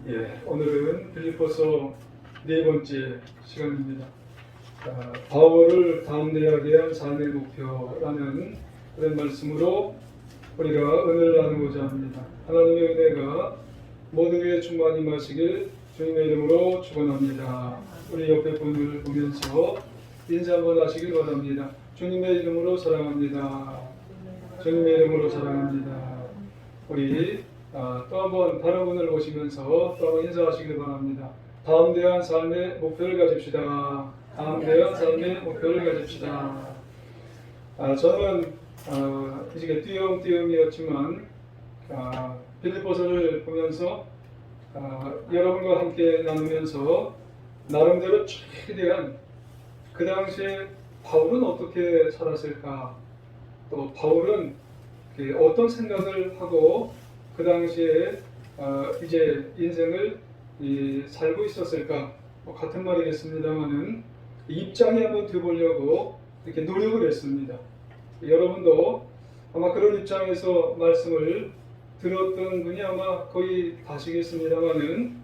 오늘은 빌립보서 네 번째 시간입니다. 바울을 담대하게 위한 삶의 목표라는 그런 말씀으로 우리가 은혜를 나누고자 합니다. 하나님의 은혜가 모두에게 충만히 임하시길 주님의 이름으로 축원합니다. 우리 옆에 분을 보면서 인사 한번 하시길 바랍니다. 주님의 이름으로 사랑합니다. 주님의 이름으로 사랑합니다. 우리 또 한번 다른 분을 보시면서 또 한번 인사하시길 바랍니다. 담대한 삶의 목표를 가집시다. 담대한 삶의 목표를 가집시다. 저는 이게 띄엄띄엄이었지만 빌립보서를 보면서 여러분과 함께 나누면서 나름대로 최대한 그 당시에 바울은 어떻게 살았을까, 또 바울은 어떤 생각을 하고 그 당시에 이제 인생을 살고 있었을까, 같은 말이겠습니다만은 입장에 한번 둬보려고 이렇게 노력을 했습니다. 여러분도 아마 그런 입장에서 말씀을 들었던 분이 아마 거의 다시겠습니다만은,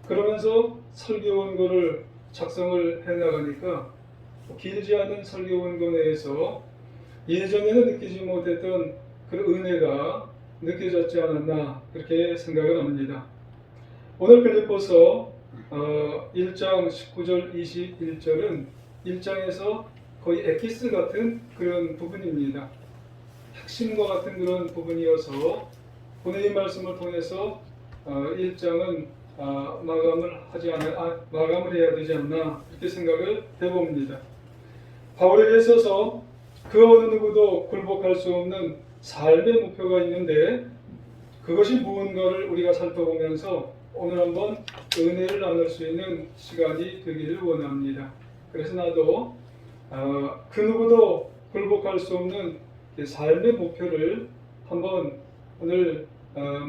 그러면서 설교 원고를 작성을 해나가니까 길지 않은 설교 원고 내에서 예전에는 느끼지 못했던 그런 은혜가 느껴졌지 않았나, 그렇게 생각을 합니다. 오늘 빌립보서 1장 19절 21절은 1장에서 거의 엑기스 같은 그런 부분입니다. 핵심과 같은 그런 부분이어서 오늘 이 말씀을 통해서 1장은 마감을 해야 되지 않나, 이렇게 생각을 해봅니다. 바울에게 있어서 그 어느 누구도 굴복할 수 없는 삶의 목표가 있는데, 그것이 무언가를 우리가 살펴보면서 오늘 한번 은혜를 나눌 수 있는 시간이 되기를 원합니다. 그래서 나도 그 누구도 굴복할 수 없는 삶의 목표를 한번 오늘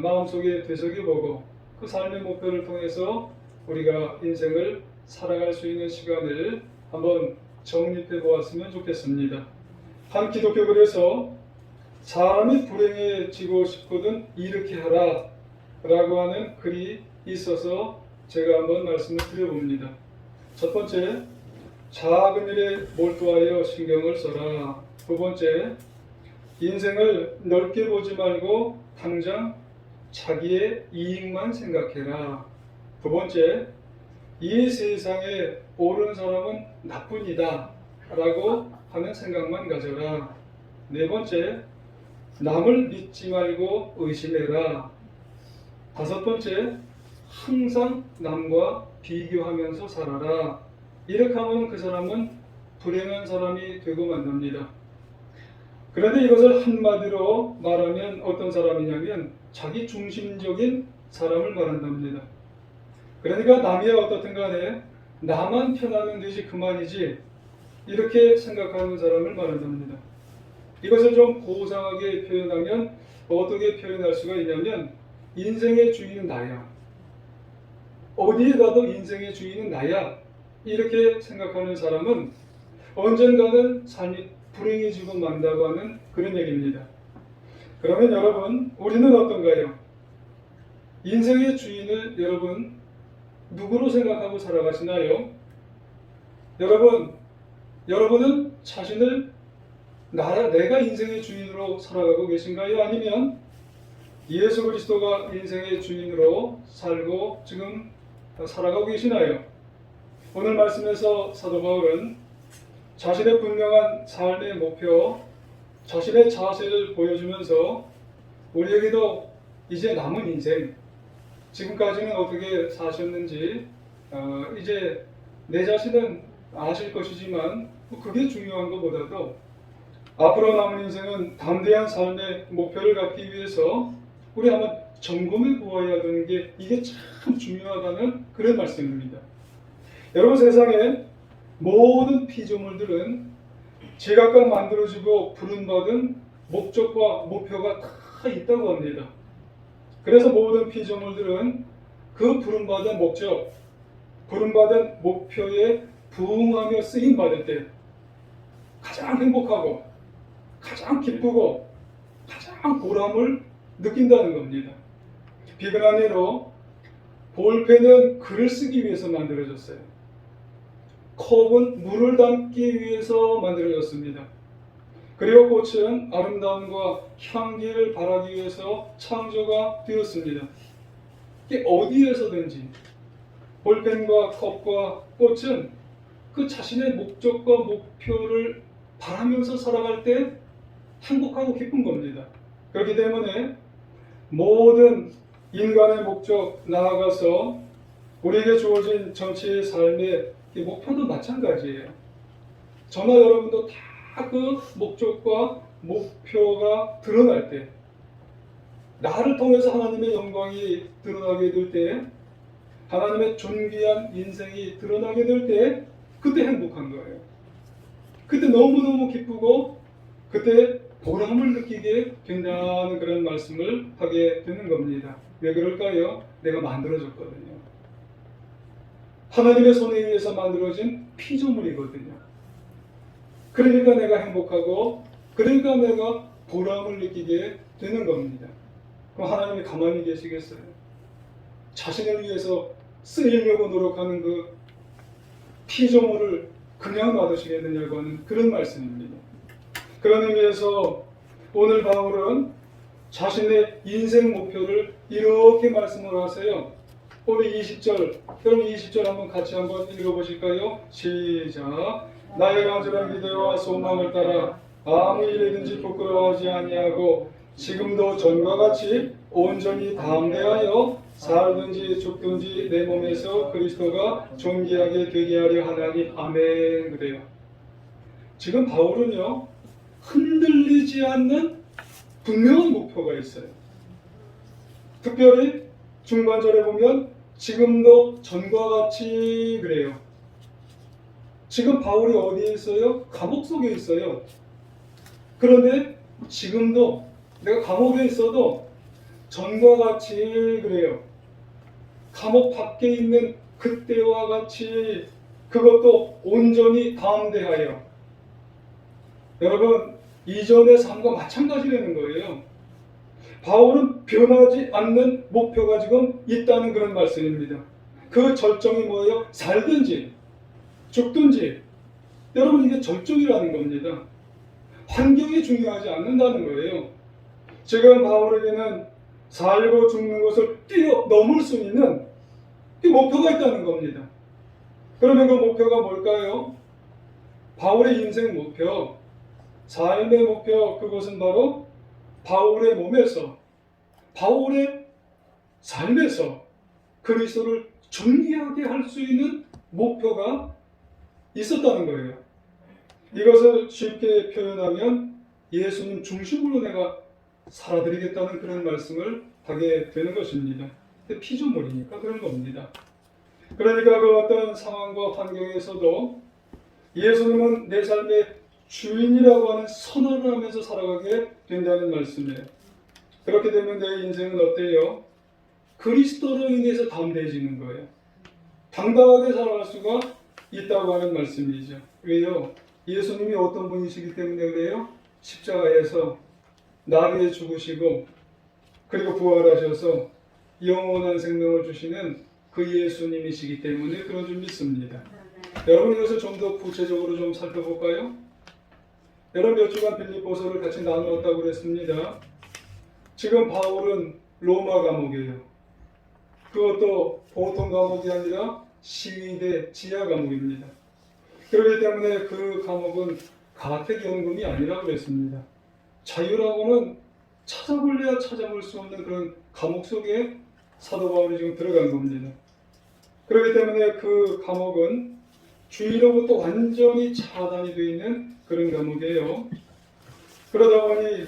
마음속에 되새겨보고, 그 삶의 목표를 통해서 우리가 인생을 살아갈 수 있는 시간을 한번 정립해 보았으면 좋겠습니다. 한 기독교 글에서 사람이 불행해지고 싶거든 이렇게 하라 라고 하는 글이 있어서 제가 한번 말씀을 드려봅니다. 첫 번째, 작은 일에 몰두하여 신경을 써라. 두 번째, 인생을 넓게 보지 말고 당장 자기의 이익만 생각해라. 두 번째, 이 세상에 옳은 사람은 나뿐이다 라고 하는 생각만 가져라. 네 번째, 남을 믿지 말고 의심해라. 다섯 번째, 항상 남과 비교하면서 살아라. 이렇게 하면 그 사람은 불행한 사람이 되고 만답니다. 그런데 이것을 한마디로 말하면 어떤 사람이냐면 자기 중심적인 사람을 말한답니다. 그러니까 남이 어떻든 간에 나만 편하면 되지 그만이지, 이렇게 생각하는 사람을 말한답니다. 이것을 좀 고상하게 표현하면 어떻게 표현할 수가 있냐면, 인생의 주인은 나야, 어디에 가도 인생의 주인은 나야, 이렇게 생각하는 사람은 언젠가는 삶이 불행해지고 만다고 하는 그런 얘기입니다. 그러면 여러분, 우리는 어떤가요? 인생의 주인을 여러분 누구로 생각하고 살아가시나요? 여러분은 자신을 내가 인생의 주인으로 살아가고 계신가요? 아니면 예수 그리스도가 인생의 주인으로 살고 지금 살아가고 계시나요? 오늘 말씀에서 사도 바울은 자신의 분명한 삶의 목표, 자신의 자세를 보여주면서 우리에게도 이제 남은 인생, 지금까지는 어떻게 사셨는지 이제 내 자신은 아실 것이지만 그게 중요한 것보다도 앞으로 남은 인생은 담대한 삶의 목표를 갖기 위해서 우리 한번 점검해 보아야 되는 게 이게 참 중요하다는 그런 말씀입니다. 여러분, 세상에 모든 피조물들은 제각각 만들어지고 부름받은 목적과 목표가 다 있다고 합니다. 그래서 모든 피조물들은 그 부름받은 목적, 부름받은 목표에 부응하며 쓰임받을 때 가장 행복하고 가장 기쁘고 가장 보람을 느낀다는 겁니다. 비근한 예로 볼펜은 글을 쓰기 위해서 만들어졌어요. 컵은 물을 담기 위해서 만들어졌습니다. 그리고 꽃은 아름다움과 향기를 바라기 위해서 창조가 되었습니다. 이게 어디에서든지 볼펜과 컵과 꽃은 그 자신의 목적과 목표를 바라면서 살아갈 때 행복하고 기쁜 겁니다. 그렇기 때문에 모든 인간의 목적, 나아가서 우리에게 주어진 전체의 삶의 목표도 마찬가지예요. 저나 여러분도 다 그 목적과 목표가 드러날 때, 나를 통해서 하나님의 영광이 드러나게 될 때, 하나님의 존귀한 인생이 드러나게 될 때, 그때 행복한 거예요. 그때 너무너무 기쁘고 그때 보람을 느끼게 된다는 그런 말씀을 하게 되는 겁니다. 왜 그럴까요? 내가 만들어졌거든요. 하나님의 손에 의해서 만들어진 피조물이거든요. 그러니까 내가 행복하고 그러니까 내가 보람을 느끼게 되는 겁니다. 그럼 하나님이 가만히 계시겠어요? 자신을 위해서 쓰이려고 노력하는 그 피조물을 그냥 놔두시겠느냐고 하는 그런 말씀입니다. 그런 의미에서 오늘 바울은 자신의 인생 목표를 이렇게 말씀을 하세요. 오늘 20절, 여러분 20절 같이 한번 읽어보실까요? 시작. 나의 간절한 기대와 소망을 따라 아무 일이든지 부끄러워하지 아니하고 지금도 전과 같이 온전히 담대하여 살든지 죽든지 내 몸에서 그리스도가 존귀하게 되게 하려 하나니 아멘. 그래요. 지금 바울은요, 흔들리지 않는 분명한 목표가 있어요. 특별히 중반절에 보면 지금도 전과 같이 그래요. 지금 바울이 어디에 있어요? 감옥 속에 있어요. 그런데 지금도 내가 감옥에 있어도 전과 같이 그래요. 감옥 밖에 있는 그때와 같이 그것도 온전히 담대하여. 여러분, 이전의 삶과 마찬가지라는 거예요. 바울은 변하지 않는 목표가 지금 있다는 그런 말씀입니다. 그 절정이 뭐예요? 살든지 죽든지. 여러분, 이게 절정이라는 겁니다. 환경이 중요하지 않는다는 거예요. 지금 바울에게는 살고 죽는 것을 뛰어넘을 수 있는 이 목표가 있다는 겁니다. 그러면 그 목표가 뭘까요? 바울의 인생 목표, 삶의 목표, 그것은 바로 바울의 몸에서, 바울의 삶에서 그리스도를 존귀하게 할 수 있는 목표가 있었다는 거예요. 이것을 쉽게 표현하면 예수님 중심으로 내가 살아드리겠다는 그런 말씀을 하게 되는 것입니다. 피조물이니까 그런 겁니다. 그러니까 그 어떤 상황과 환경에서도 예수님은 내 삶의 주인이라고 하는 선언을 하면서 살아가게 된다는 말씀이에요. 그렇게 되면 내 인생은 어때요? 그리스도로 인해서 담대해지는 거예요. 당당하게 살아갈 수가 있다고 하는 말씀이죠. 왜요? 예수님이 어떤 분이시기 때문에 그래요? 십자가에서 나를 위해 죽으시고 그리고 부활하셔서 영원한 생명을 주시는 그 예수님이시기 때문에 그런 줄 믿습니다. 여러분, 이것을 좀 더 구체적으로 좀 살펴볼까요? 여러분, 몇 주간 빌립보서를 같이 나누었다고 그랬습니다. 지금 바울은 로마 감옥이에요. 그것도 보통 감옥이 아니라 시위대 지하 감옥입니다. 그렇기 때문에 그 감옥은 가택연금이 아니라고 그랬습니다. 자유라고는 찾아볼래야 찾아볼 수 없는 그런 감옥 속에 사도 바울이 지금 들어간 겁니다. 그렇기 때문에 그 감옥은 주위로부터 완전히 차단이 되어 있는 그런 감옥이에요. 그러다 보니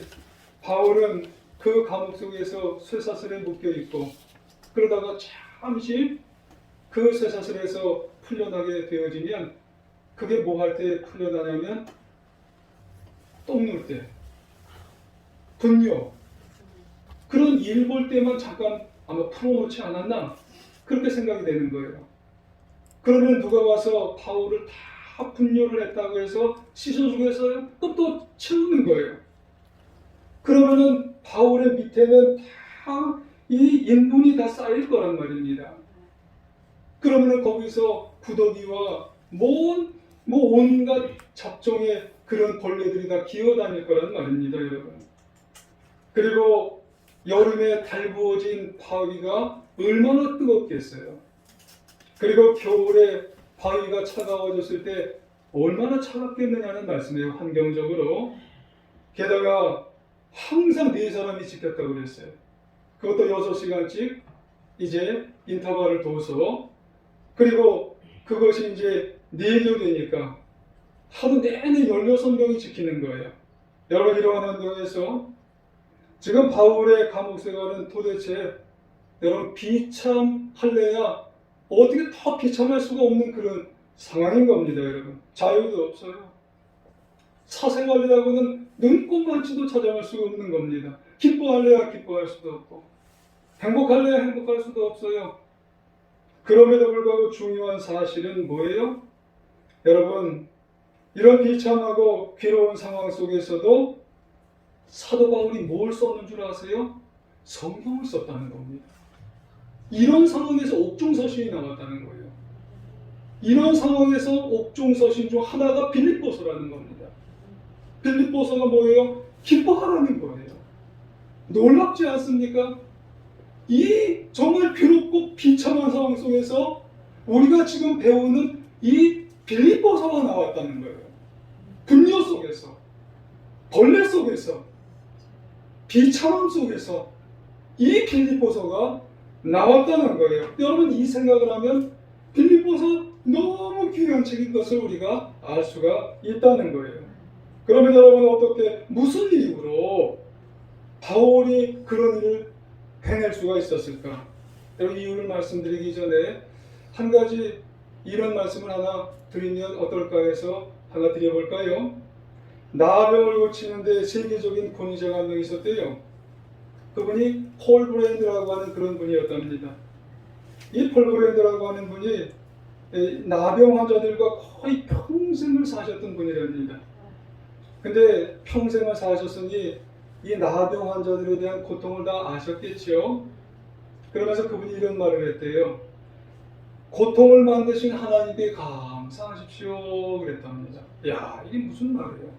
바울은 그 감옥 속에서 쇠사슬에 묶여 있고 그러다가 잠시 그 쇠사슬에서 풀려나게 되어지면 그게 뭐 할 때 풀려나냐면 똥 눌 때, 분뇨, 그런 일 볼 때만 잠깐 아마 풀어놓지 않았나 그렇게 생각이 되는 거예요. 그러면 누가 와서 바울을 다 분뇨를 했다고 해서 씻어주겠어요? 그럼 또 채우는 거예요. 그러면은 바울의 밑에는 다 이 인분이 다 쌓일 거란 말입니다. 그러면 거기서 구더기와 온갖 잡종의 그런 벌레들이 다 기어다닐 거란 말입니다, 여러분. 그리고 여름에 달구어진 바위가 얼마나 뜨겁겠어요. 그리고 겨울에 바위가 차가워졌을 때 얼마나 차갑겠느냐는 말씀이에요, 환경적으로. 게다가 항상 4사람이 지켰다고 그랬어요. 그것도 6시간씩 이제 인터벌을 둬서, 그리고 그것이 이제 4교 되니까 하루 내내 16명이 지키는 거예요. 여러분, 이러한 환경에서 지금 바울의 감옥 생활은 도대체 여러분 비참할래야 어떻게 더 비참할 수가 없는 그런 상황인 겁니다, 여러분. 자유도 없어요. 사생활이라고는 눈꼽만치도 찾아갈 수가 없는 겁니다. 기뻐할래야 기뻐할 수도 없고, 행복할래야 행복할 수도 없어요. 그럼에도 불구하고 중요한 사실은 뭐예요? 여러분, 이런 비참하고 괴로운 상황 속에서도 사도 바울이 뭘 썼는 줄 아세요? 성경을 썼다는 겁니다. 이런 상황에서 옥중서신이 나왔다는 거예요. 이런 상황에서 옥중서신 중 하나가 빌립보서라는 겁니다. 빌립보서가 뭐예요? 기뻐하라는 거예요. 놀랍지 않습니까? 이 정말 괴롭고 비참한 상황 속에서 우리가 지금 배우는 이 빌립보서가 나왔다는 거예요. 분뇨 속에서, 벌레 속에서, 비참함 속에서 이 빌립보서가 나왔다는 거예요. 여러분, 이 생각을 하면 빌립보서 너무 귀한 책인 것을 우리가 알 수가 있다는 거예요. 그러면 여러분, 어떻게, 무슨 이유로 바울이 그런 일을 해낼 수가 있었을까? 여러분, 이유를 말씀드리기 전에 한 가지 이런 말씀을 하나 드리면 어떨까 해서 하나 드려볼까요? 나병을 고치는데 세계적인 권위자가 한 명 있었대요. 그분이 폴 브랜드라고 하는 그런 분이었답니다. 이 폴 브랜드라고 하는 분이 나병 환자들과 거의 평생을 사셨던 분이랍니다. 근데 평생을 사셨으니 이 나병 환자들에 대한 고통을 다 아셨겠죠. 그러면서 그분이 이런 말을 했대요. 고통을 만드신 하나님께 감사하십시오 그랬답니다. 야, 이게 무슨 말이에요?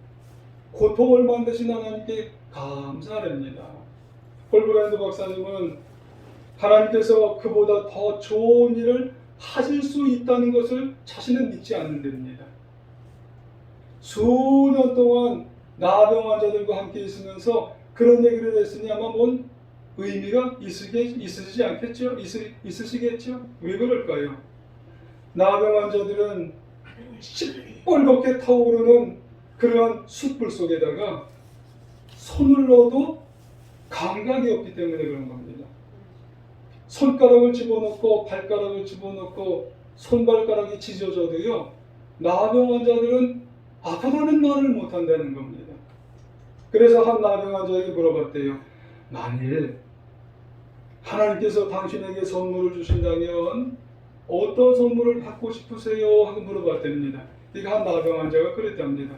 고통을 만드신 하나님께 감사합니다. 폴 브랜드 박사님은 하나님께서 그보다 더 좋은 일을 하실 수 있다는 것을 자신은 믿지 않는답니다. 수년 동안 나병 환자들과 함께 있으면서 그런 얘기를 했으니 아마 뭔 의미가 있으시지 않겠죠? 있으시겠죠? 왜 그럴까요? 나병 환자들은 시뻘겋게 타오르는 그러한 숯불 속에다가 손을 넣어도 감각이 없기 때문에 그런 겁니다. 손가락을 집어넣고 발가락을 집어넣고 손발가락이 찢어져도요, 나병 환자들은 아프다는 말을 못한다는 겁니다. 그래서 한 나병 환자에게 물어봤대요. 만일 하나님께서 당신에게 선물을 주신다면 어떤 선물을 받고 싶으세요? 하고 물어봤답니다. 이거 한 나병 환자가 그랬답니다.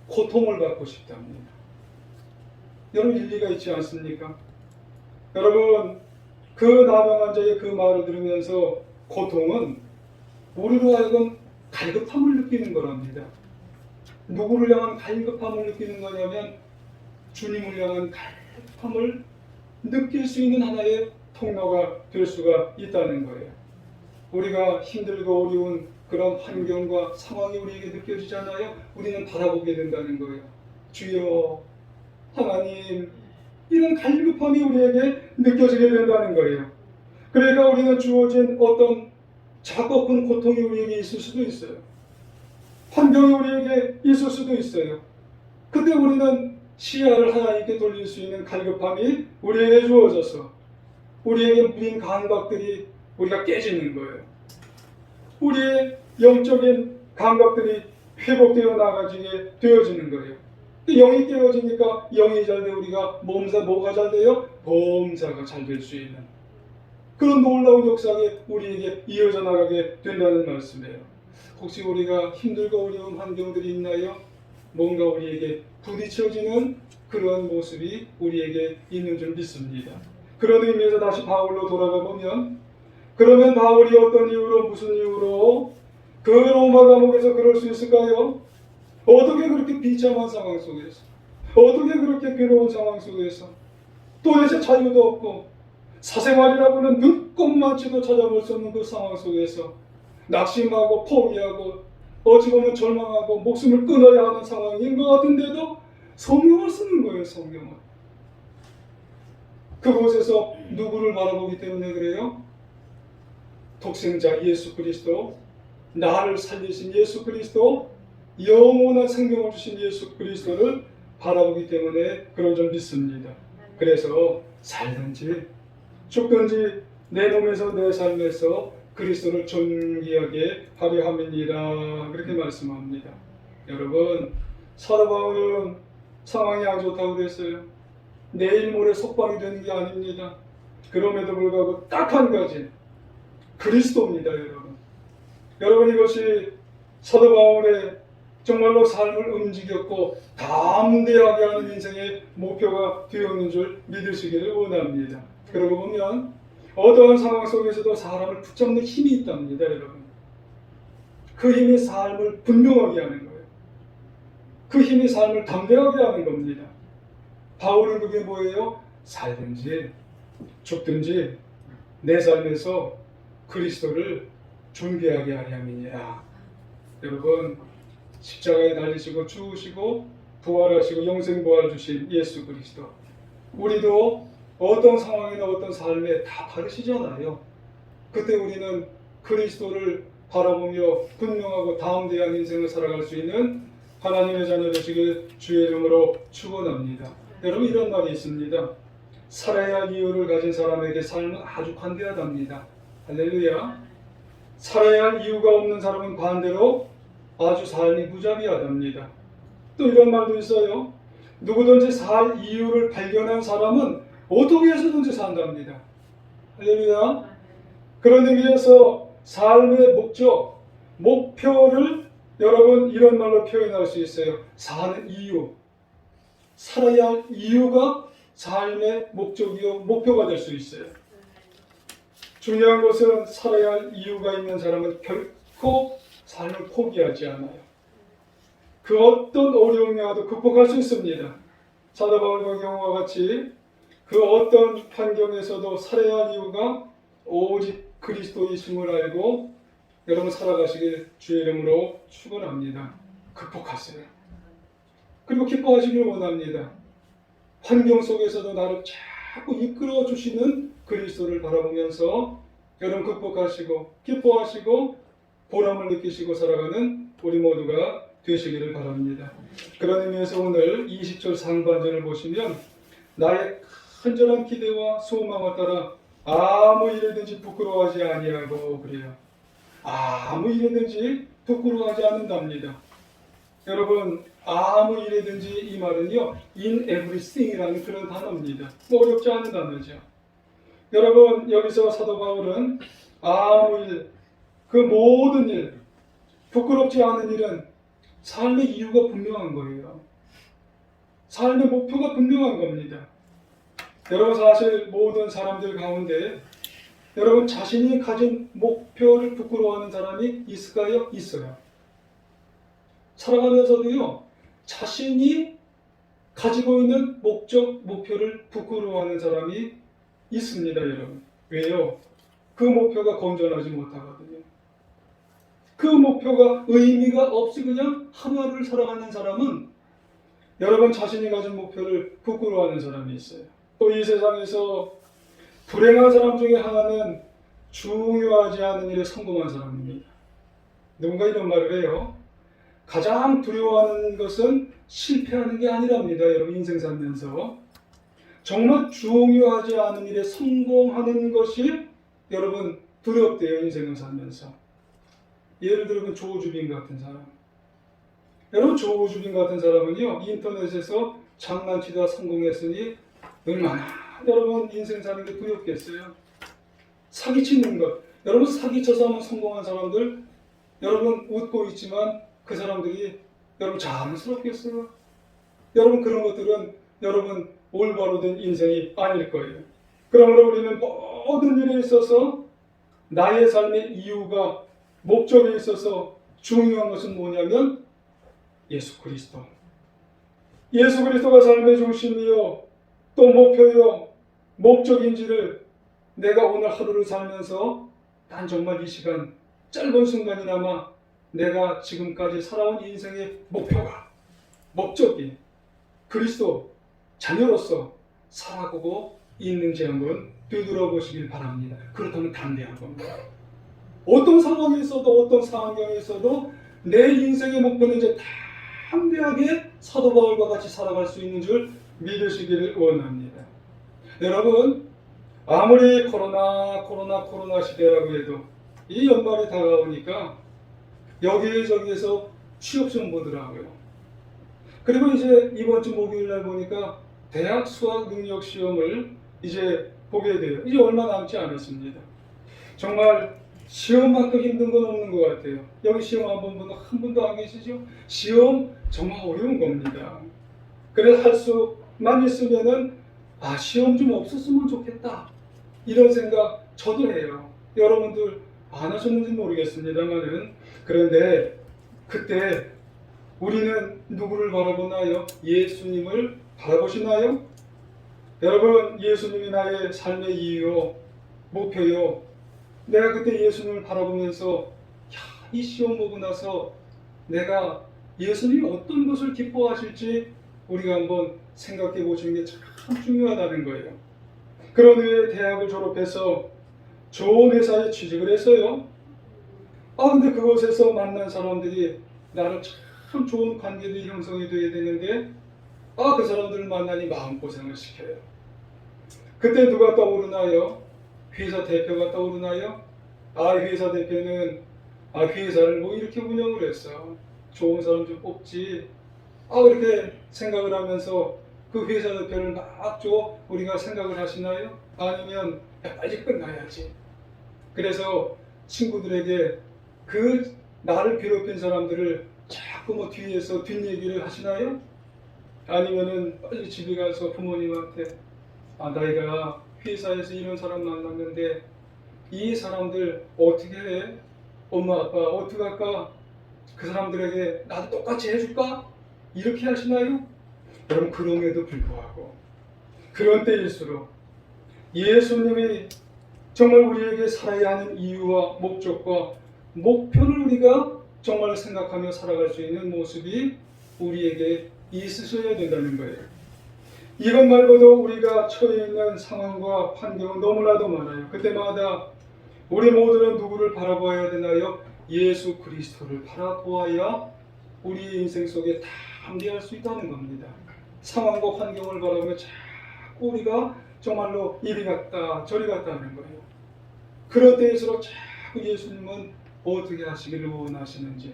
고통을 받고 싶답니다. 여러분, 일리가 있지 않습니까? 여러분, 그 나병 환자의 그 말을 들으면서 고통은 우리로 하여금 갈급함을 느끼는 거랍니다. 누구를 향한 갈급함을 느끼는 거냐면 주님을 향한 갈급함을 느낄 수 있는 하나의 통로가 될 수가 있다는 거예요. 우리가 힘들고 어려운 그런 환경과 상황이 우리에게 느껴지잖아요. 우리는 바라보게 된다는 거예요. 주여, 하나님, 이런 갈급함이 우리에게 느껴지게 된다는 거예요. 그러니까 우리는 주어진 어떤 작고 큰 고통이 우리에게 있을 수도 있어요. 환경이 우리에게 있을 수도 있어요. 그때 우리는 시야를 하나님께 돌릴 수 있는 갈급함이 우리에게 주어져서 우리에게 무딘 감각들이 우리가 깨지는 거예요. 우리의 영적인 감각들이 회복되어 나가지게 되어지는 거예요. 영이 깨어지니까 영이 잘 돼 우리가 뭐가 잘 돼요? 범사가 잘 될 수 있는 그런 놀라운 역사가 우리에게 이어져 나가게 된다는 말씀이에요. 혹시 우리가 힘들고 어려운 환경들이 있나요? 뭔가 우리에게 부딪혀지는 그런 모습이 우리에게 있는 줄 믿습니다. 그런 의미에서 다시 바울로 돌아가 보면 그러면 바울이 어떤 이유로, 무슨 이유로 그 로마 감옥에서 그럴 수 있을까요? 어떻게 그렇게 비참한 상황 속에서, 어떻게 그렇게 괴로운 상황 속에서 도대체 자유도 없고 사생활이라고는 눈꼽만치도 찾아볼 수 없는 그 상황 속에서 낙심하고 포기하고 어찌 보면 절망하고 목숨을 끊어야 하는 상황인 것 같은데도 성경을 쓰는 거예요. 성경을. 그곳에서 누구를 바라보기 때문에 그래요? 독생자 예수 그리스도, 나를 살리신 예수 그리스도, 영원한 생명을 주신 예수 그리스도를 바라보기 때문에 그런 줄 믿습니다. 그래서 살든지 죽든지 내 몸에서 내 삶에서 그리스도를 존귀하게 하려 함이니라, 그렇게 말씀합니다. 여러분, 사도 바울은 상황이 안 좋다고 그랬어요. 내일 모레 속방이 되는 게 아닙니다. 그럼에도 불구하고 딱 한 가지, 그리스도입니다. 여러분 이것이 사도 바울의 정말로 삶을 움직였고 담대하게 하는 인생의 목표가 되었는 줄 믿으시기를 원합니다. 그러고 보면 어떠한 상황 속에서도 사람을 붙잡는 힘이 있답니다. 여러분, 그 힘이 삶을 분명하게 하는 거예요. 그 힘이 삶을 담대하게 하는 겁니다. 바울은 그게 뭐예요? 살든지 죽든지 내 삶에서 그리스도를 존귀하게 하려 함이니라. 여러분, 십자가에 달리시고 죽으시고 부활하시고 영생부활 주신 예수 그리스도, 우리도 어떤 상황이나 어떤 삶에 다 다르시잖아요. 그때 우리는 그리스도를 바라보며 분명하고 담대한 인생을 살아갈 수 있는 하나님의 자녀 되시길 주의 이름으로 축원합니다. 여러분, 이런 말이 있습니다. 살아야 할 이유를 가진 사람에게 삶은 아주 관대하답니다. 할렐루야. 살아야 할 이유가 없는 사람은 반대로 아주 삶이 무자비하답니다. 또 이런 말도 있어요. 누구든지 살 이유를 발견한 사람은 어떻게 해서든지 산답니다. 할렐루야. 그런 의미에서 삶의 목적, 목표를 여러분 이런 말로 표현할 수 있어요. 사는 이유. 살아야 할 이유가 삶의 목적이요 목표가 될 수 있어요. 중요한 것은 살아야 할 이유가 있는 사람은 결코 삶을 포기하지 않아요. 그 어떤 어려움이 와도 극복할 수 있습니다. 사도 바울의 경우와 같이 그 어떤 환경에서도 살아야 할 이유가 오직 그리스도이심을 알고 여러분 살아가시길 주의 이름으로 축원합니다. 극복하세요. 그리고 기뻐하시길 원합니다. 환경 속에서도 나를 자꾸 이끌어 주시는 그리스도를 바라보면서 여러분 극복하시고 기뻐하시고 보람을 느끼시고 살아가는 우리 모두가 되시기를 바랍니다. 그런 의미에서 오늘 20절 상반절을 보시면 나의 간절한 기대와 소망을 따라 아무 일이든지 부끄러워하지 아니하고 그래요. 아무 일이든지 부끄러워하지 않는답니다. 여러분, 아무 일이든지 이 말은요, in everything이라는 그런 단어입니다. 어렵지 않은 단어죠. 여러분, 여기서 사도 바울은 아무 일, 그 모든 일, 부끄럽지 않은 일은 삶의 이유가 분명한 거예요. 삶의 목표가 분명한 겁니다. 여러분, 사실 모든 사람들 가운데 여러분 자신이 가진 목표를 부끄러워하는 사람이 있을까요? 있어요. 살아가면서도요, 자신이 가지고 있는 목적, 목표를 부끄러워하는 사람이 있습니다, 여러분. 왜요? 그 목표가 건전하지 못하거든요. 그 목표가 의미가 없이 그냥 하루하루를 살아가는 사람은 여러분 자신이 가진 목표를 부끄러워하는 사람이 있어요. 또 이 세상에서 불행한 사람 중에 하나는 중요하지 않은 일에 성공한 사람입니다. 누군가 이런 말을 해요. 가장 두려워하는 것은 실패하는 게 아니랍니다. 여러분 인생 살면서 정말 중요하지 않은 일에 성공하는 것이 여러분 두렵대요. 인생을 살면서. 예를 들면 조주빈 같은 사람. 여러분 조주빈 같은 사람은요, 인터넷에서 장난치다 성공했으니 얼마나 여러분 인생 사는 게 두렵겠어요. 사기치는 것. 여러분 사기쳐서 한번 성공한 사람들 여러분 웃고 있지만 그 사람들이 여러분 자랑스럽겠어요. 여러분 그런 것들은 여러분 올바로 된 인생이 아닐 거예요. 그러므로 우리는 모든 일에 있어서 나의 삶의 이유가 목적에 있어서 중요한 것은 뭐냐면 예수 그리스도. 예수 그리스도가 삶의 중심이요 또 목표요 목적인지를 내가 오늘 하루를 살면서 난 정말 이 시간 짧은 순간이나마 내가 지금까지 살아온 인생의 목표가 목적이 그리스도 자녀로서 살아가고 있는지 한번 되돌아보시길 바랍니다. 그렇다면 담대한 겁니다. 어떤 상황에 있어도 어떤 상황에 있어도 내 인생의 목표는 이제 담대하게 사도 바울과 같이 살아갈 수 있는 줄 믿으시기를 원합니다. 여러분 아무리 코로나 시대라고 해도 이 연말이 다가오니까 여기저기에서 취업 좀 보더라고요. 그리고 이제 이번 주 목요일 날 보니까 대학 수학 능력 시험을 이제 보게 돼요. 이제 얼마 남지 않았습니다. 정말 시험만큼 힘든 건 없는 것 같아요. 여기 시험 안 본 분도 한 분도 안 계시죠? 시험 정말 어려운 겁니다. 그래서 할 수만 있으면은 시험 좀 없었으면 좋겠다 이런 생각 저도 해요. 여러분들 안 하셨는지 모르겠습니다만은 그런데 그때 우리는 누구를 바라보나요? 예수님을 바라보시나요? 여러분 예수님이 나의 삶의 이유요 목표요. 내가 그때 예수님을 바라보면서 이 시험 보고 나서 내가 예수님이 어떤 것을 기뻐하실지 우리가 한번 생각해 보시는 게 참 중요하다는 거예요. 그런 후에 대학을 졸업해서 좋은 회사에 취직을 했어요. 근데 그곳에서 만난 사람들이 나를 참 좋은 관계들이 형성이 되어야 되는데 그 사람들을 만나니 마음고생을 시켜요. 그때 누가 떠오르나요? 회사 대표가 떠오르나요? 회사 대표는 회사를 뭐 이렇게 운영을 했어. 좋은 사람 좀 뽑지. 이렇게 생각을 하면서 그 회사 대표를 막 우리가 생각을 하시나요? 아니면 빨리 끝나야지. 그래서 친구들에게 그 나를 괴롭힌 사람들을 자꾸 뭐 뒤에서 뒷얘기를 하시나요? 아니면은 빨리 집에 가서 부모님한테 내가 회사에서 이런 사람 만났는데 이 사람들 어떻게 해? 엄마 아빠 어떻게 할까? 그 사람들에게 나도 똑같이 해줄까? 이렇게 하시나요? 여러분 그럼에도 불구하고 그런 때일수록 예수님이 정말 우리에게 살아야 하는 이유와 목적과 목표를 우리가 정말 생각하며 살아갈 수 있는 모습이 우리에게 있으셔야 된다는 거예요. 이것 말고도 우리가 처해 있는 상황과 환경은 너무나도 많아요. 그때마다 우리 모두는 누구를 바라보아야 되나요? 예수 그리스도를 바라보아야 우리 인생 속에 담대할 수 있다는 겁니다. 상황과 환경을 바라보며 자꾸 우리가 정말로 이리 갔다 저리 갔다 하는 거예요. 그런 때일수록 자꾸 예수님은 어떻게 하시기를 원하시는지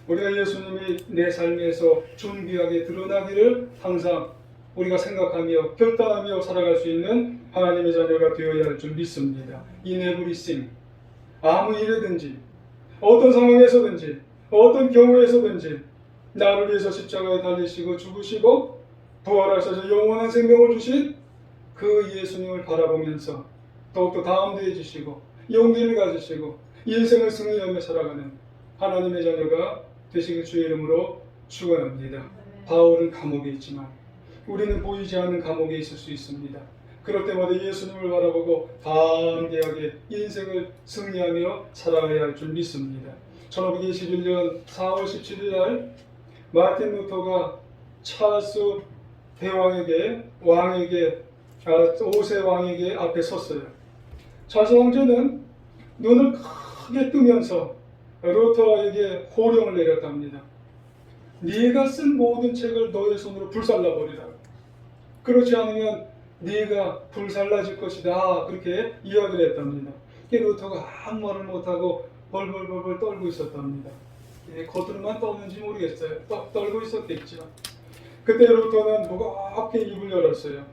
우리가 예수님이 내 삶에서 존귀하게 드러나기를 항상 우리가 생각하며 결단하며 살아갈 수 있는 하나님의 자녀가 되어야 할 줄 믿습니다. In everything 아무 일이든지 어떤 상황에서든지 어떤 경우에서든지 나를 위해서 십자가에 달리시고 죽으시고 부활하셔서 영원한 생명을 주신 그 예수님을 바라보면서 더욱더 담대해지시고 용기를 가지시고 인생을 승리하며 살아가는 하나님의 자녀가 되시길 주의 이름으로 축원합니다. 바울은 감옥에 있지만 우리는 보이지 않는 감옥에 있을 수 있습니다. 그럴 때마다 예수님을 바라보고 담대하게 인생을 승리하며 살아가야 할 줄 믿습니다. 1521년 4월 17일 날 마틴 루터가 찰스 대왕에게 5세 왕에게 앞에 섰어요. 찰스 왕제는 눈을 크게 뜨면서 루터에게 호령을 내렸답니다. 네가 쓴 모든 책을 너의 손으로 불살라버리라. 그렇지 않으면 네가 불살라질 것이다. 그렇게 이야기를 했답니다. 루터가 아무 말을 못하고 벌벌벌 떨고 있었답니다. 겉으로만 떠는지 모르겠어요. 떨고 있었겠죠. 그때 루터는 무겁게 입을 열었어요.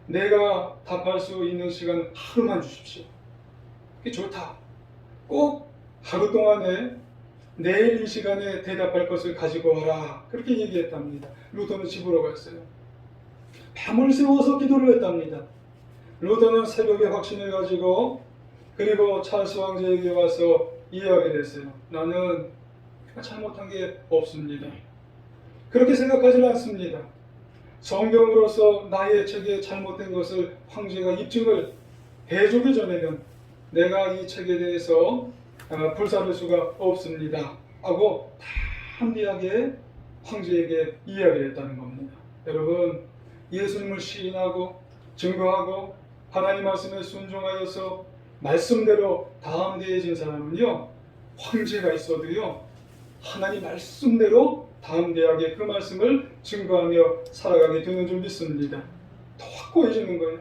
내가 답할 수 있는 시간 하루만 주십시오. 그게 좋다. 꼭 하루 동안에 내일 이 시간에 대답할 것을 가지고 와라. 그렇게 얘기했답니다. 루터는 집으로 갔어요. 밤을 새워서 기도를 했답니다. 루터는 새벽에 확신을 가지고 그리고 찰스 왕제에게 와서 이야기를 했어요. 나는 잘못한 게 없습니다. 그렇게 생각하지는 않습니다. 성경으로서 나의 책에 잘못된 것을 황제가 입증을 해주기 전에는 내가 이 책에 대해서 불사를 수가 없습니다 하고 담대하게 황제에게 이야기를 했다는 겁니다. 여러분, 예수님을 시인하고 증거하고 하나님 말씀에 순종하여서 말씀대로 담대해진 사람은요, 황제가 있어도요, 하나님 말씀대로 담대하게 그 말씀을 증거하며 살아가게 되는 줄 믿습니다. 더 확고해지는 거예요.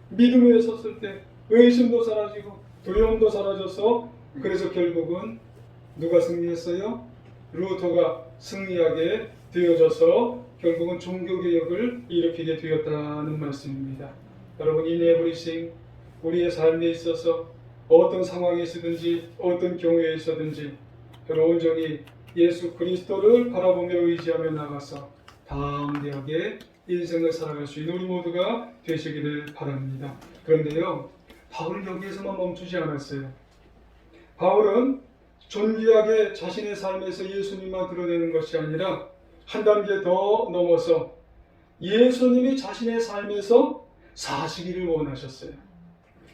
믿음 위에 섰을 때 의심도 사라지고 두려움도 사라져서, 그래서 결국은 누가 승리했어요? 루터가 승리하게 되어져서 결국은 종교개혁을 일으키게 되었다는 말씀입니다. 여러분, in everything, 우리의 삶에 있어서 어떤 상황에 있든지 어떤 경우에 있어든지 온전히 예수 그리스도를 바라보며 의지하며 나가서 담대하게 인생을 살아갈 수 있는 우리 모두가 되시기를 바랍니다. 그런데요, 바울은 여기에서만 멈추지 않았어요. 바울은 존귀하게 자신의 삶에서 예수님만 드러내는 것이 아니라 한 단계 더 넘어서 예수님이 자신의 삶에서 사시기를 원하셨어요.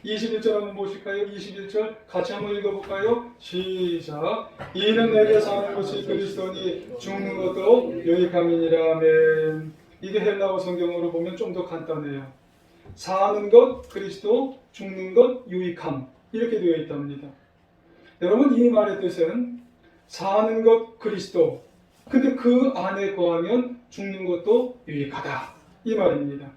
21절 한번 보실까요? 21절 같이 한번 읽어볼까요? 시작. 이는 내게 사는 것이 그리스도니 죽는 것도 유익함이니라. 아멘. 이게 헬라어 성경으로 보면 좀 더 간단해요. 사는 것 그리스도, 죽는 것 유익함, 이렇게 되어 있답니다. 여러분, 이 말의 뜻은 사는 것 그리스도, 근데 그 안에 거하면 죽는 것도 유익하다, 이 말입니다.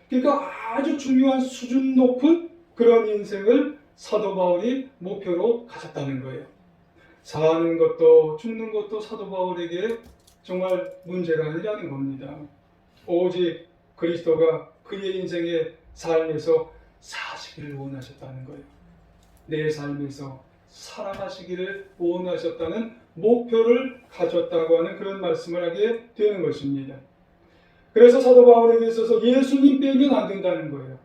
그러니까 아주 중요한 수준 높은 그런 인생을 사도 바울이 목표로 가졌다는 거예요. 사는 것도 죽는 것도 사도 바울에게 정말 문제가 아니라는 겁니다. 오직 그리스도가 그의 인생의 삶에서 사시기를 원하셨다는 거예요. 내 삶에서 살아가시기를 원하셨다는 목표를 가졌다고 하는 그런 말씀을 하게 되는 것입니다. 그래서 사도 바울에게 있어서 예수님 빼면 안 된다는 거예요.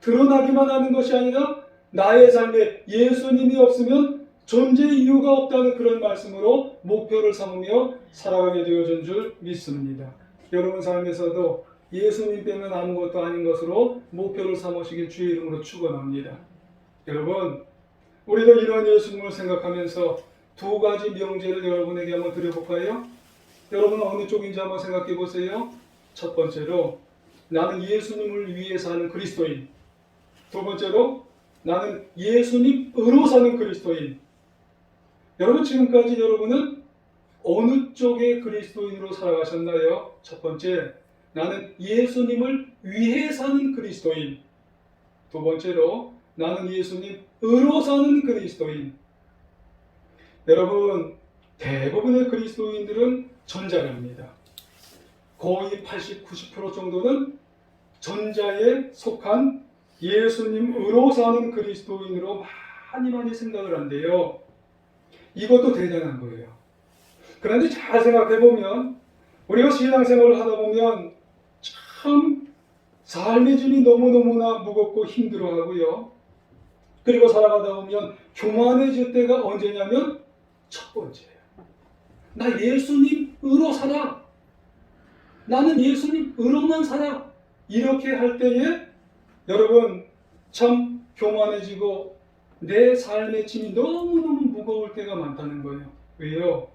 드러나기만 하는 것이 아니라 나의 삶에 예수님이 없으면 존재 이유가 없다는 그런 말씀으로 목표를 삼으며 살아가게 되어진 줄 믿습니다. 여러분 삶에서도 예수님 빼면 아무것도 아닌 것으로 목표를 삼으시길 주의 이름으로 축원합니다. 여러분, 우리도 이런 예수님을 생각하면서 두 가지 명제를 여러분에게 한번 드려볼까요? 여러분은 어느 쪽인지 한번 생각해 보세요. 첫 번째로, 나는 예수님을 위해 사는 그리스도인. 두 번째로, 나는 예수님으로 사는 그리스도인. 여러분, 지금까지 여러분은 어느 쪽의 그리스도인으로 살아가셨나요? 첫 번째, 나는 예수님을 위해 사는 그리스도인. 두 번째로, 나는 예수님으로 사는 그리스도인. 여러분, 대부분의 그리스도인들은 전자랍니다. 거의 80, 90% 정도는 전자에 속한 예수님으로 사는 그리스도인으로 많이 생각을 한대요. 이것도 대단한 거예요. 그런데 잘 생각해보면 우리가 신앙생활을 하다 보면 참 삶의 짐이 너무너무나 무겁고 힘들어하고요. 그리고 살아가다 보면 교만해질 때가 언제냐면 첫 번째예요. 나 예수님으로 살아. 나는 예수님으로만 살아. 이렇게 할 때에 여러분 참 교만해지고 내 삶의 짐이 너무너무 무거울 때가 많다는 거예요. 왜요?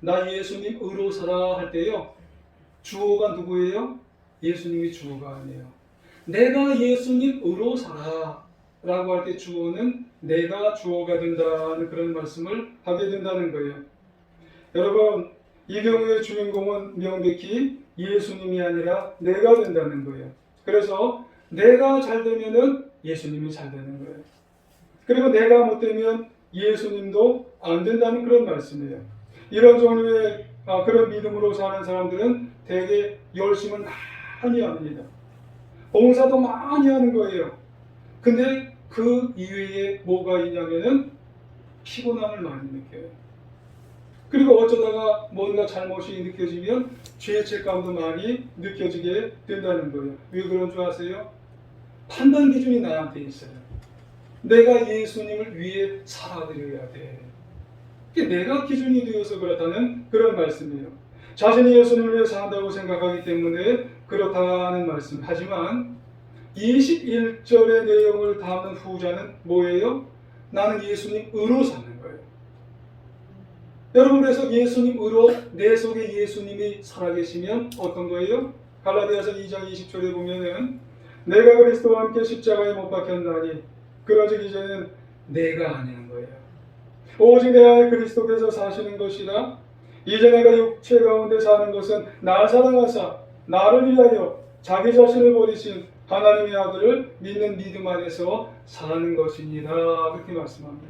나 예수님으로 살아 할 때요. 주어가 누구예요? 예수님이 주어가 아니에요. 내가 예수님으로 살아 라고 할 때 주어는 내가 주어가 된다는 그런 말씀을 하게 된다는 거예요. 여러분, 이 경우의 주인공은 명백히 예수님이 아니라 내가 된다는 거예요. 그래서 내가 잘 되면은 예수님이 잘 되는 거예요. 그리고 내가 못 되면 예수님도 안 된다는 그런 말씀이에요. 이런 종류의 그런 믿음으로 사는 사람들은 되게 열심을 많이 합니다. 봉사도 많이 하는 거예요. 근데 그 이외에 뭐가 있냐면은 피곤함을 많이 느껴요. 그리고 어쩌다가 뭔가 잘못이 느껴지면 죄책감도 많이 느껴지게 된다는 거예요. 왜 그런 줄 아세요? 판단 기준이 나한테 있어요. 내가 예수님을 위해 살아드려야 돼. 이게 내가 기준이 되어서 그렇다는 그런 말씀이에요. 자신이 예수님을 위해 산다고 생각하기 때문에 그렇다는 말씀. 하지만 21절의 내용을 담은 후자는 뭐예요? 나는 예수님으로 사는 거예요. 여러분, 그래서 예수님으로 내 속에 예수님이 살아계시면 어떤 거예요? 갈라디아서 2장 20절에 보면은 내가 그리스도와 함께 십자가에 못 박혔나니 그러즉 이제는 내가 아니는 거예요. 오직 내 안에 그리스도께서 사시는 것이라. 이제 내가 육체 가운데 사는 것은 날 사랑하사 나를 위하여 자기 자신을 버리신 하나님의 아들을 믿는 믿음 안에서 사는 것이니라. 그렇게 말씀합니다.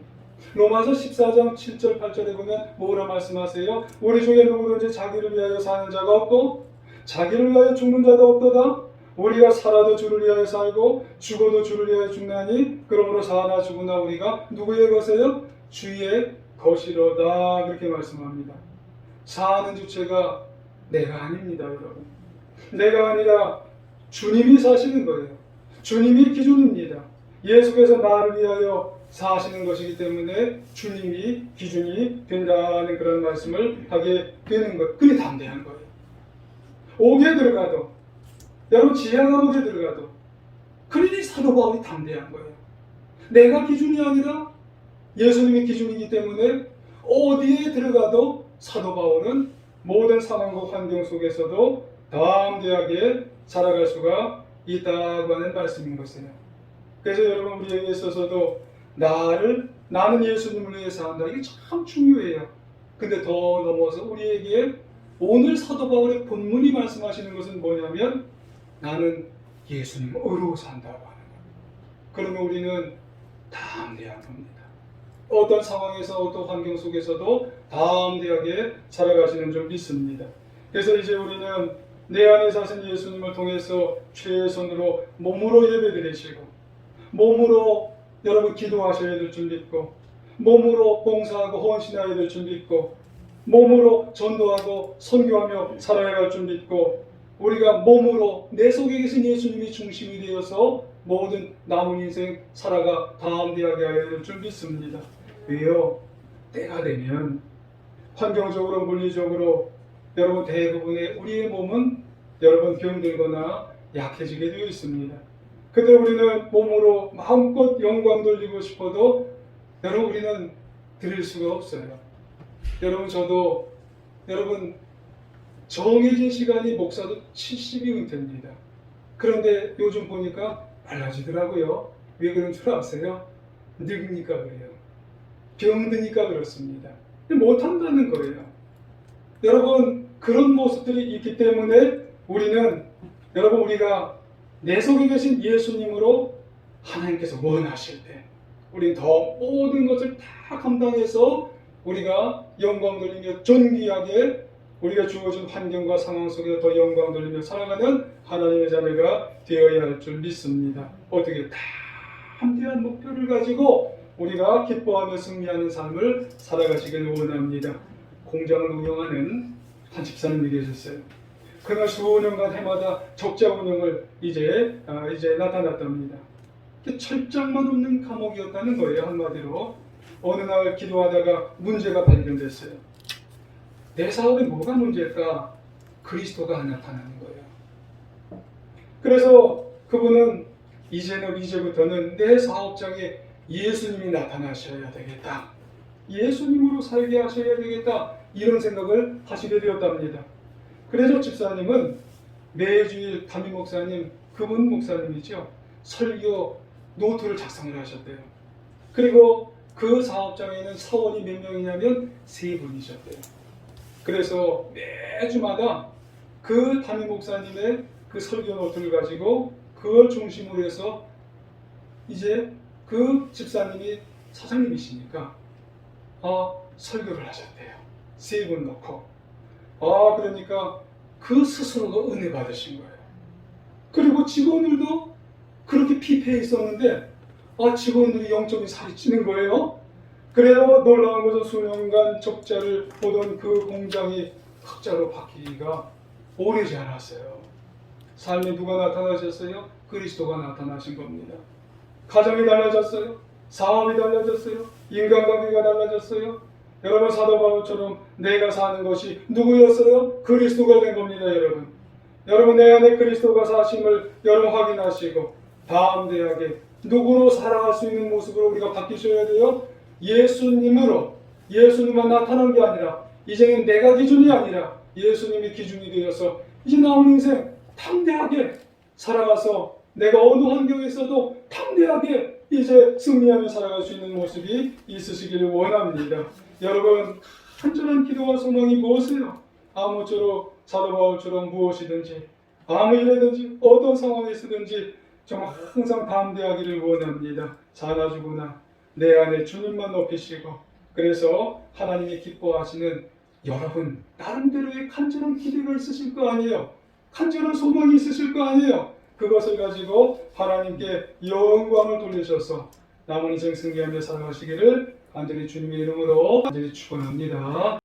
로마서 14장 7절 8절에 보면 뭐라 말씀하세요? 우리 중에 누구든지 자기를 위하여 사는 자가 없고 자기를 위하여 죽는 자도 없도다. 우리가 살아도 주를 위하여 살고 죽어도 주를 위하여 죽나니 그러므로 사나 죽으나 우리가 누구의 것이에요? 주의 것이로다. 그렇게 말씀합니다. 사는 주체가 내가 아닙니다, 여러분. 내가 아니라 주님이 사시는 거예요. 주님이 기준입니다. 예수께서 나를 위하여 사시는 것이기 때문에 주님이 기준이 된다는 그런 말씀을 하게 되는 것. 그게 담대한 거예요. 옥에 들어가도, 여러분 지하 감옥에 들어가도, 그러니 사도 바울이 담대한 거예요. 내가 기준이 아니라 예수님이 기준이기 때문에 어디에 들어가도 사도 바울은 모든 상황과 환경 속에서도 담대하게 살아갈 수가 있다고 하는 말씀인 것이에요. 그래서 여러분, 우리에게 있어서도 나는 예수님을 위해 산다. 이게 참 중요해요. 근데 더 넘어서 우리에게 오늘 사도 바울의 본문이 말씀하시는 것은 뭐냐면 나는 예수님으로 산다고 하는 거예요. 그러면 우리는 담대한 겁니다. 어떤 상황에서 어떤 환경 속에서도 담대하게 살아가시는 줄 믿습니다. 그래서 이제 우리는 내 안에 사신 예수님을 통해서 최선으로 몸으로 예배드리시고 몸으로 여러분 기도하셔야 될 줄 믿고 몸으로 봉사하고 헌신해야 될 줄 믿고 몸으로 전도하고 선교하며 살아야 할 줄 믿고 우리가 몸으로 내 속에 계신 예수님이 중심이 되어서 모든 남은 인생 살아가 담대하게 하여야 될 줄 믿습니다. 왜요? 때가 되면 환경적으로 물리적으로 여러분 대부분의 우리의 몸은 여러분 병들거나 약해지게 되어 있습니다. 그때 우리는 몸으로 마음껏 영광 돌리고 싶어도 여러분 우리는 드릴 수가 없어요. 여러분 저도 여러분 정해진 시간이 목사도 70이 은퇴입니다. 그런데 요즘 보니까 빨라지더라고요. 왜 그런 줄 아세요? 늙으니까 그래요. 병드니까 그렇습니다. 못한다는 거예요. 여러분 그런 모습들이 있기 때문에 우리가 내 속에 계신 예수님으로 하나님께서 원하실 때 우리는 더 모든 것을 다 감당해서 우리가 영광 돌리며 존귀하게 우리가 주어진 환경과 상황 속에 더 영광 돌리며 살아가는 하나님의 자녀가 되어야 할 줄 믿습니다. 어떻게 담대한 목표를 가지고 우리가 기뻐하며 승리하는 삶을 살아가시길 원합니다. 공장을 운영하는 한 집사님이 계셨어요. 그날 수년간 해마다 적자 운영을 이제 나타났답니다. 철장만 없는 감옥이었다는 거예요. 한마디로 어느 날 기도하다가 문제가 발견됐어요. 내 사업에 뭐가 문제일까? 그리스도가 안 나타나는 거예요. 그래서 그분은 이제부터는 내 사업장에 예수님이 나타나셔야 되겠다. 예수님으로 살게 하셔야 되겠다. 이런 생각을 하시게 되었답니다. 그래서 집사님은 매주일 담임 목사님, 그분 목사님이죠. 설교 노트를 작성을 하셨대요. 그리고 그 사업장에는 사원이 몇 명이냐면 3분이셨대요. 그래서 매주마다 그 담임 목사님의 그 설교 노트를 가지고 그걸 중심으로 해서 이제 그 집사님이 사장님이시니까 설교를 하셨대요. 3분 넣고. 그러니까 그 스스로가 은혜 받으신 거예요. 그리고 직원들도 그렇게 피폐해 있었는데 직원들이 영적인 살이 찌는 거예요. 그래서 놀라운 것은 수년간 적자를 보던 그 공장이 흑자로 바뀌기가 오래지 않았어요. 삶에 누가 나타나셨어요? 그리스도가 나타나신 겁니다. 가정이 달라졌어요. 삶이 달라졌어요. 인간관계가 달라졌어요. 여러분 사도 바울처럼 내가 사는 것이 누구였어요? 그리스도가 된 겁니다, 여러분. 여러분 내 안에 그리스도가 사심을 여러분 확인하시고 담대하게 누구로 살아갈 수 있는 모습으로 우리가 바뀌셔야 돼요. 예수님으로, 예수님만 나타난 게 아니라 이제는 내가 기준이 아니라 예수님이 기준이 되어서 이제 남은 인생 담대하게 살아가서 내가 어느 환경에 있어도 담대하게 이제 승리하며 살아갈 수 있는 모습이 있으시기를 원합니다. 여러분 간절한 기도와 소망이 무엇이에요? 아무쪼록 사도 바울처럼 무엇이든지 아무 일이든지 어떤 상황에 있든지 정말 항상 담대하기를 원합니다. 사나주구나 내 안에 주님만 높이시고 그래서 하나님이 기뻐하시는 여러분 나름대로의 간절한 기대가 있으실 거 아니에요. 간절한 소망이 있으실 거 아니에요. 그것을 가지고 하나님께 영광을 돌리셔서 남은 인생 승리하며 살아가시기를 간절히 주님의 이름으로 간절히 축원합니다.